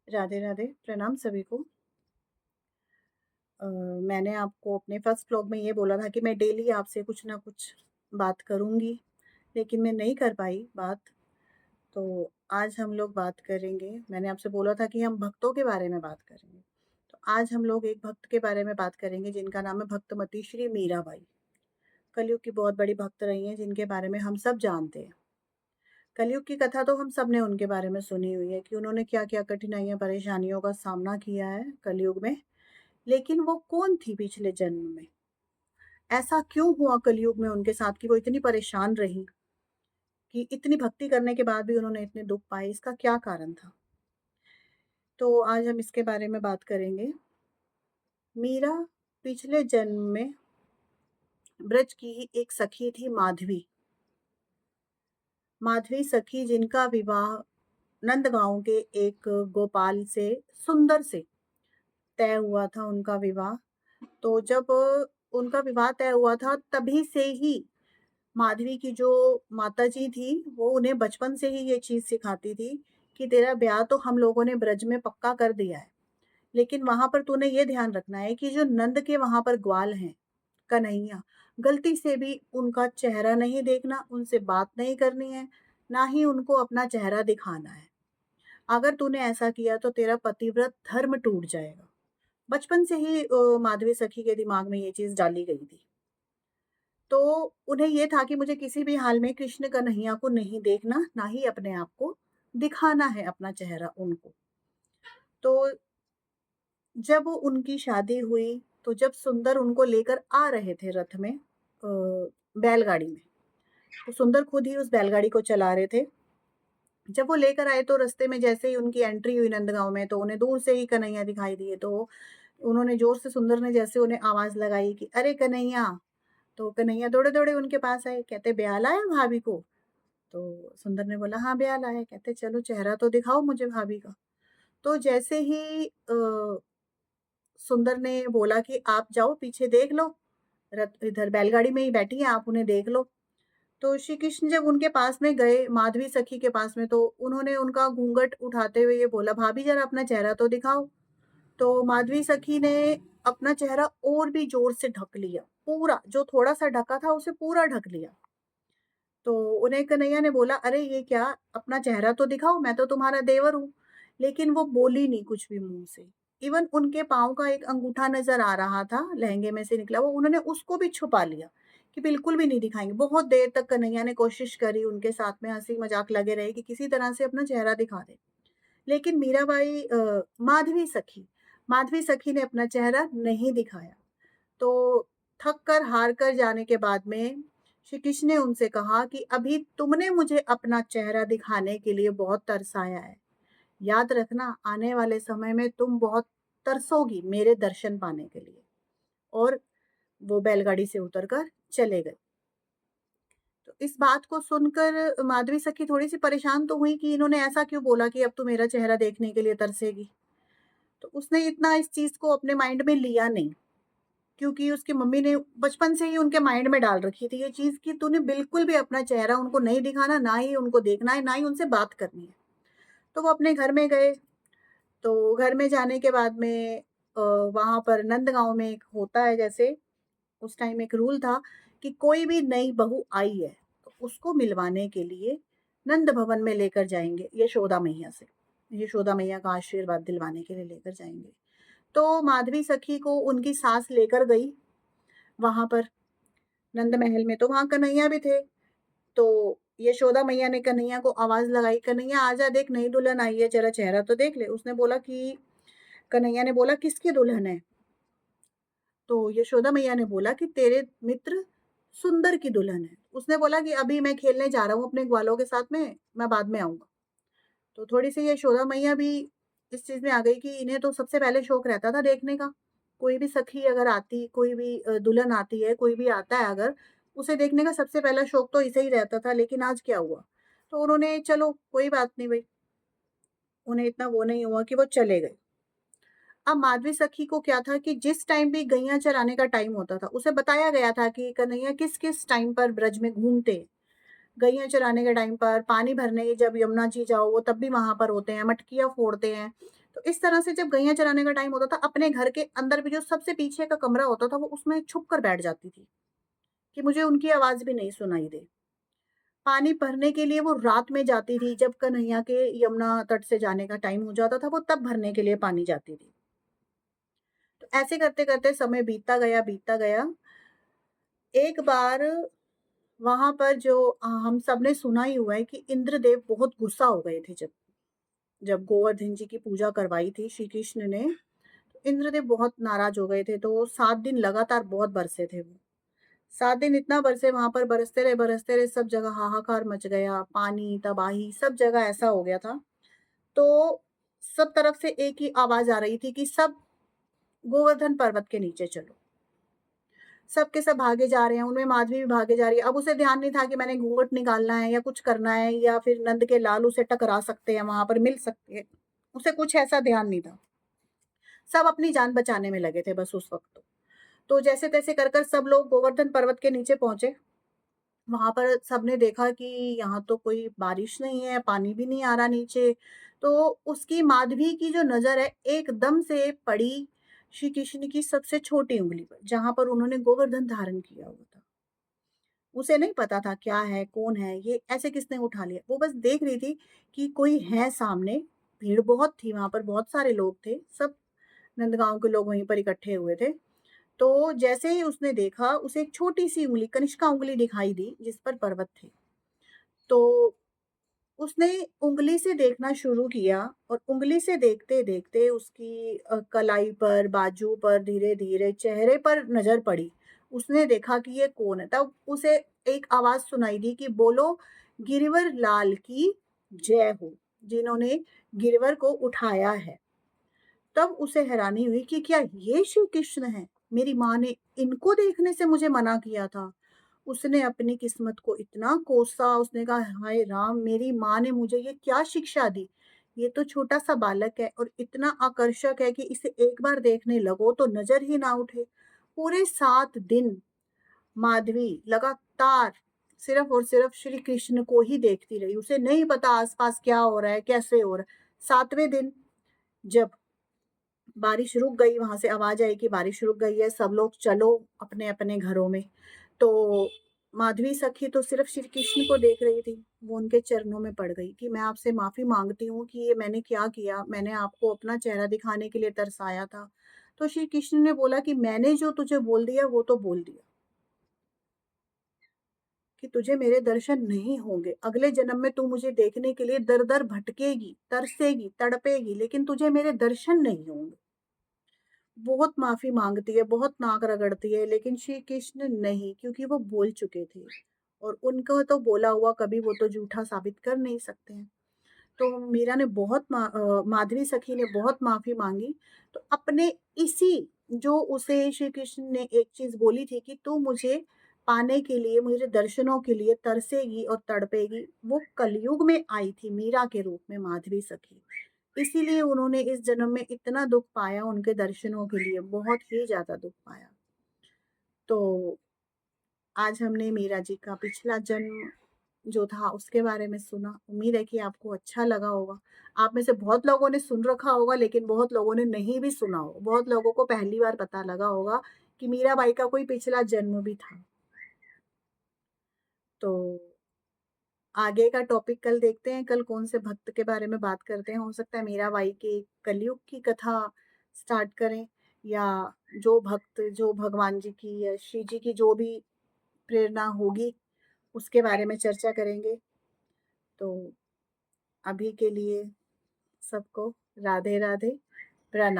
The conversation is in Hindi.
राधे राधे, प्रणाम सभी को। मैंने आपको अपने फर्स्ट व्लॉग में ये बोला था कि मैं डेली आपसे कुछ ना कुछ बात करूँगी, लेकिन मैं नहीं कर पाई बात। तो आज हम लोग बात करेंगे। मैंने आपसे बोला था कि हम भक्तों के बारे में बात करेंगे। तो आज हम लोग एक भक्त के बारे में बात करेंगे जिनका नाम है भक्तमती श्री मीराबाई। कलयुग की बहुत बड़ी भक्त रही हैं जिनके बारे में हम सब जानते हैं। कलयुग की कथा तो हम सब ने उनके बारे में सुनी हुई है कि उन्होंने क्या-क्या कठिनाइयाँ, परेशानियों का सामना किया है कलयुग में। लेकिन वो कौन थी पिछले जन्म में? ऐसा क्यों हुआ कलयुग में उनके साथ कि वो इतनी परेशान रहीं, कि इतनी भक्ति करने के बाद भी उन्होंने इतने दुःख पाए, इसका क्या कारण था? तो आज हम इसके बारे में बात करेंगे। मीरा पिछले जन्म में ब्रज की ही एक सखी थी माधवी। माधवी सखी जिनका विवाह नंदगाँव के एक गोपाल से, सुंदर से तय हुआ था उनका विवाह। तो जब उनका विवाह तय हुआ था तभी से ही माधवी की जो माताजी थी, वो उन्हें बचपन से ही ये चीज़ सिखाती थी कि तेरा ब्याह तो हम लोगों ने ब्रज में पक्का कर दिया है, लेकिन वहाँ पर तूने ये ध्यान रखना है कि जो नंद के वहाँ पर ग्वाल हैं, कन्हैया, गलती से भी उनका चेहरा नहीं देखना, उनसे बात नहीं करनी है, ना ही उनको अपना चेहरा दिखाना है। अगर तूने ऐसा किया तो तेरा पतिव्रत धर्म टूट जाएगा। बचपन से ही माधवी सखी के दिमाग में ये चीज़ डाली गई थी। तो उन्हें ये था कि मुझे किसी भी हाल में कृष्ण कन्हैया को नहीं देखना, ना ही अपने आप को दिखाना है अपना चेहरा उनको। तो जब उनकी शादी हुई, तो जब सुंदर उनको लेकर आ रहे थे रथ में बैलगाड़ी में, तो सुंदर खुद ही उस बैलगाड़ी को चला रहे थे। जब वो लेकर आए तो रास्ते में जैसे ही उनकी एंट्री हुई नंदगाँव में, तो उन्हें दूर से ही कन्हैया दिखाई दिए। तो उन्होंने ज़ोर से सुंदर ने जैसे उन्हें आवाज़ लगाई कि, "अरे कन्हैया!" तो कन्हैया दौड़े-दौड़े उनके पास आए, कहते, "ब्याह लाया भाभी को?" तो सुंदर ने बोला, "हाँ, ब्याह लाया है।" कहते, "चलो चेहरा तो दिखाओ मुझे भाभी का।" तो जैसे ही सुंदर ने बोला कि आप जाओ पीछे देख लो, रथ इधर बैलगाड़ी में ही बैठी हैं, आप उन्हें देख लो। तो श्री कृष्ण जब उनके पास में गए, माधवी सखी के पास में, तो उन्होंने उनका घूंघट उठाते हुए ये बोला, "भाभी ज़रा अपना चेहरा तो दिखाओ।" तो माधवी सखी ने अपना चेहरा और भी ज़ोर से ढक लिया, पूरा, जो थोड़ा-सा ढका था उसे पूरा ढक लिया। तो उन्हें कन्हैया ने बोला, "अरे ये क्या? अपना चेहरा तो दिखाओ, मैं तो तुम्हारा देवर हूँ।" लेकिन वो बोली नहीं कुछ भी मुँह से। इवन उनके पाँव का एक अंगूठा नज़र आ रहा था, लहंगे में से निकला हुआ, उन्होंने उसको भी छुपा लिया कि बिल्कुल भी नहीं दिखाएँगे। बहुत देर तक कन्हैया ने कोशिश करी, उनके साथ में हँसी-मज़ाक लगे रहे कि किसी तरह से अपना चेहरा दिखा दें। लेकिन मीराबाई माधवी सखी ने अपना चेहरा नहीं दिखाया। तो थक कर, हार कर जाने के बाद में श्री कृष्ण ने उनसे कहा कि अभी तुमने मुझे अपना चेहरा दिखाने के लिए बहुत तरसाया है। याद रखना आने वाले समय में तुम बहुत तरसोगी मेरे दर्शन पाने के लिए। और वो बैलगाड़ी से उतरकर चले गए। तो इस बात को सुनकर माधवी सखी थोड़ी-सी परेशान तो हुई कि इन्होंने ऐसा क्यों बोला कि अब तू मेरा चेहरा देखने के लिए तरसेगी। तो उसने इतना इस चीज़ को अपने माइंड में लिया नहीं। क्योंकि उसकी मम्मी ने बचपन से ही उनके माइंड में डाल रखी थी ये चीज़ कि तूने बिल्कुल भी अपना चेहरा उनको नहीं दिखाना, ना ही उनको देखना है, ना ही उनसे बात करनी है। तो वो अपने घर में गए, तो घर में जाने के बाद में वहाँ पर नंदगाँव में एक होता है जैसे, उस टाइम एक रूल था कि कोई भी नई बहू आई है, तो उसको मिलवाने के लिए नंद भवन में लेकर जाएँगे यशोदा मैया से। यशोदा मैया का आशीर्वाद दिलवाने के लिए लेकर जाएँगे। तो माधवी सखी को उनकी सास लेकर गई वहाँ पर। नंद महल में, तो वहाँ कन्हैया भी थे। तो यशोदा मैया ने कन्हैया को आवाज़ लगाई, "कन्हैया आजा देख नई दुल्हन आई है, ज़रा चेहरा तो देख ले।" उसने बोला कि कन्हैया ने बोला, "किसकी दुल्हन है?" तो यशोदा मैया ने बोला कि तेरे मित्र सुंदर की दुल्हन है। उसने बोला कि अभी मैं खेलने जा रहा हूँ अपने ग्वालों के साथ में, मैं बाद में आऊँगा। तो थोड़ी-सी यशोदा मैया भी इस चीज़ में आ गई कि इन्हें तो सबसे पहले शौक रहता था देखने का। कोई भी सखी अगर आती, कोई भी दुल्हन आती है, कोई भी आता है अगर, उसे देखने का सबसे पहला शौक तो इसे ही रहता था, लेकिन आज क्या हुआ? तो उन्होंने चलो कोई बात नहीं भई, उन्हें इतना वो नहीं हुआ कि वो चले गए। अब माधवी सखी को क्या था कि जिस टाइम भी गैया चराने का टाइम होता था, उसे बताया गया था कि कन्हैया किस-किस टाइम पर ब्रज में घूमते। गैया चराने के टाइम पर, पानी भरने जब यमुना जी जाओ, वो तब भी वहाँ पर होते हैं, मटकियाँ फोड़ते हैं। तो इस तरह से जब गैया चराने का टाइम होता था, अपने घर के अंदर भी जो सबसे पीछे का कमरा होता था, वो उसमें छुप कर बैठ जाती थी, कि मुझे उनकी आवाज़ भी नहीं सुनाई दे। पानी भरने के लिए वो रात में जाती थी, जब कन्हैया के यमुना तट से जाने का टाइम हो जाता था, वो तब भरने के लिए पानी जाती थी। तो ऐसे करते-करते समय बीतता गया। एक बार वहाँ पर जो हम सबने सुना ही हुआ है कि इंद्रदेव बहुत गुस्सा हो गए थे, जब जब गोवर्धन जी की पूजा करवाई थी श्री कृष्ण ने, तो इंद्रदेव बहुत नाराज़ हो गए थे, तो 7 दिन लगातार बहुत बरसे थे वो। 7 दिन इतना बरसे, वहाँ पर बरसते रहे, सब जगह हाहाकार मच गया, पानी, तबाही, सब जगह ऐसा हो गया था। तो सब तरफ से एक ही आवाज़ आ रही थी कि सब गोवर्धन पर्वत के नीचे चलो। सब के सब भागे जा रहे हैं, उनमें माधवी भी भागे जा रही है। अब उसे ध्यान नहीं था कि मैंने घूँघट निकालना है या कुछ करना है, या फिर नंद के लाल उसे टकरा सकते हैं, वहाँ पर मिल सकते हैं। उसे कुछ ऐसा ध्यान नहीं था। सब अपनी जान बचाने में लगे थे बस उस वक़्त तो। तो जैसे-तैसे कर कर सब लोग गोवर्धन पर्वत के नीचे पहुँचे। वहाँ पर सबने देखा कि यहाँ तो कोई बारिश नहीं है, पानी भी नहीं आ रहा नीचे। तो उसकी माधवी की जो नज़र है एकदम से पड़ी श्री कृष्ण की सबसे छोटी उँगली पर, जहाँ पर उन्होंने गोवर्धन धारण किया हुआ था। उसे नहीं पता था क्या है, कौन है, ये ऐसे किसने उठा लिया। वो बस देख रही थी कि कोई है सामने, भीड़ बहुत थी वहाँ पर, बहुत सारे लोग थे, सब नंदगाँव के लोग वहीं पर इकट्ठे हुए थे। तो जैसे ही उसने देखा, उसे एक छोटी-सी उँगली, कनिष्का उँगली दिखाई दी, जिस पर पर्वत थे। तो उसने उँगली से देखना शुरू किया, और उँगली से देखते-देखते उसकी कलाई पर, बाजू पर, धीरे-धीरे चेहरे पर नज़र पड़ी। उसने देखा कि ये कौन है? तब उसे एक आवाज़ सुनाई दी कि बोलो गिरवर लाल की जय हो, जिन्होंने गिरवर को उठाया है। तब उसे हैरानी हुई कि क्या ये श्री कृष्ण हैं? मेरी माँ ने इनको देखने से मुझे मना किया था। उसने अपनी किस्मत को इतना कोसा, उसने कहा हाय राम! मेरी माँ ने मुझे ये क्या शिक्षा दी? ये तो छोटा-सा बालक है और इतना आकर्षक है कि इसे एक बार देखने लगो तो नज़र ही ना उठे। पूरे 7 दिन माधवी लगातार सिर्फ़ और सिर्फ़ श्री कृष्ण को ही देखती रही। उसे नहीं पता आस-पास क्या हो रहा है, कैसे हो रहा है। 7वें दिन जब बारिश रुक गई, वहाँ से आवाज़ आई कि बारिश रुक गई है, सब लोग चलो अपने-अपने घरों में। तो माधवी सखी तो सिर्फ़ श्री कृष्ण को देख रही थी। वो उनके चरणों में पड़ गई कि मैं आपसे माफ़ी माँगती हूँ कि ये मैंने क्या किया? मैंने आपको अपना चेहरा दिखाने के लिए तरसाया था। तो श्री कृष्ण ने बोला कि मैंने जो तुझे बोल दिया, वो तो बोल दिया, कि तुझे मेरे दर्शन नहीं होंगे। अगले जन्म में तू मुझे देखने के लिए दर-दर भटकेगी, तरसेगी, तड़पेगी, लेकिन तुझे मेरे दर्शन नहीं होंगे। बहुत माफ़ी माँगती है, बहुत नाक रगड़ती है, लेकिन श्री कृष्ण नहीं, क्योंकि वो बोल चुके थे, और उनका तो बोला हुआ कभी वो तो झूठा साबित कर नहीं सकते हैं। तो मीरा ने माधवी सखी ने बहुत माफ़ी माँगी। तो अपने इसी जो उसे श्री कृष्ण ने एक चीज़ बोली थी कि तू मुझे पाने के लिए, मुझे दर्शनों के लिए तरसेगी और तड़पेगी, वो कलयुग में आई थी मीरा के रूप में माधवी सखी। इसीलिए उन्होंने इस जन्म में इतना दुःख पाया, उनके दर्शनों के लिए बहुत ही ज़्यादा दुःख पाया। तो आज हमने मीरा जी का पिछला जन्म जो था उसके बारे में सुना। उम्मीद है कि आपको अच्छा लगा होगा। आप में से बहुत लोगों ने सुन रखा होगा, लेकिन बहुत लोगों ने नहीं भी सुना होगा। बहुत लोगों को पहली बार पता लगा होगा कि मीराबाई का कोई पिछला जन्म भी था। तो आगे का टॉपिक कल देखते हैं, कल कौन से भक्त के बारे में बात करते हैं। हो सकता है मीराबाई की कलयुग की कथा स्टार्ट करें, या जो भक्त जो भगवान जी की या श्री जी की जो भी प्रेरणा होगी, उसके बारे में चर्चा करेंगे। तो अभी के लिए सबको राधे राधे, प्रणाम।